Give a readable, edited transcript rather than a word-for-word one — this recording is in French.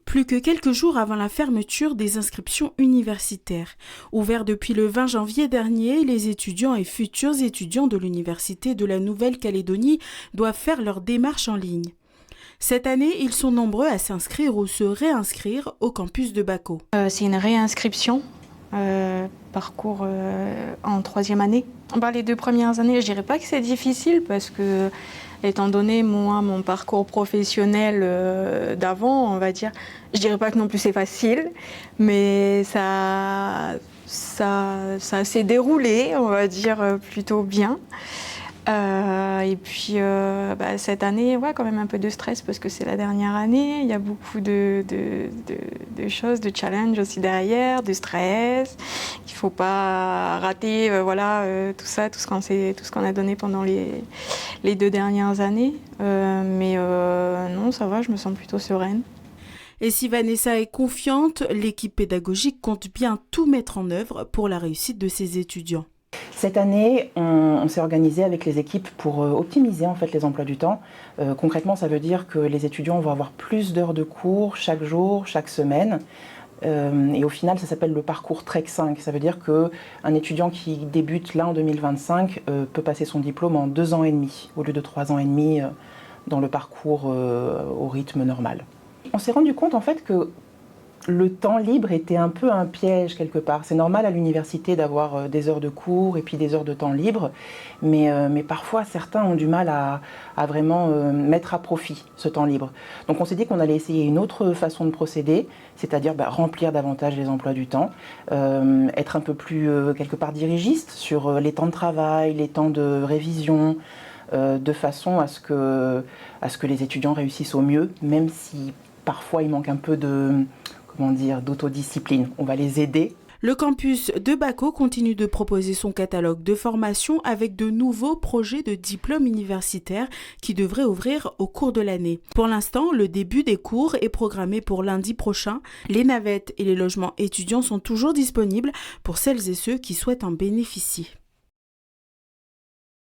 Plus que quelques jours avant la fermeture des inscriptions universitaires. Ouvert depuis le 20 janvier dernier, les étudiants et futurs étudiants de l'Université de la Nouvelle-Calédonie doivent faire leur démarche en ligne. Cette année, ils sont nombreux à s'inscrire ou se réinscrire au campus de Bako. C'est une réinscription, parcours en troisième année. Les 2 premières années, je dirais pas que c'est difficile parce que, étant donné moi, mon parcours professionnel d'avant, on va dire, je dirais pas que non plus c'est facile, mais ça s'est déroulé, on va dire, plutôt bien. Et puis cette année, quand même un peu de stress parce que c'est la dernière année. Il y a beaucoup de choses, de challenges aussi derrière, de stress. Il ne faut pas rater tout ça, tout ce qu'on a donné pendant les 2 dernières années. Non, ça va, je me sens plutôt sereine. Et si Vanessa est confiante, l'équipe pédagogique compte bien tout mettre en œuvre pour la réussite de ses étudiants. Cette année, on s'est organisé avec les équipes pour optimiser en fait les emplois du temps. Concrètement, ça veut dire que les étudiants vont avoir plus d'heures de cours chaque jour, chaque semaine. Et au final, ça s'appelle le parcours TREC 5. Ça veut dire qu'un étudiant qui débute là en 2025 peut passer son diplôme en 2 ans et demi, au lieu de 3 ans et demi dans le parcours au rythme normal. On s'est rendu compte en fait que le temps libre était un peu un piège quelque part. C'est normal à l'université d'avoir des heures de cours et puis des heures de temps libre, mais parfois certains ont du mal à vraiment mettre à profit ce temps libre. Donc on s'est dit qu'on allait essayer une autre façon de procéder, c'est-à-dire remplir davantage les emplois du temps, être un peu plus quelque part dirigiste sur les temps de travail, les temps de révision, de façon à ce que les étudiants réussissent au mieux, même si parfois il manque un peu d'autodiscipline. On va les aider. Le campus de Bako continue de proposer son catalogue de formation avec de nouveaux projets de diplôme universitaire qui devraient ouvrir au cours de l'année. Pour l'instant, le début des cours est programmé pour lundi prochain. Les navettes et les logements étudiants sont toujours disponibles pour celles et ceux qui souhaitent en bénéficier.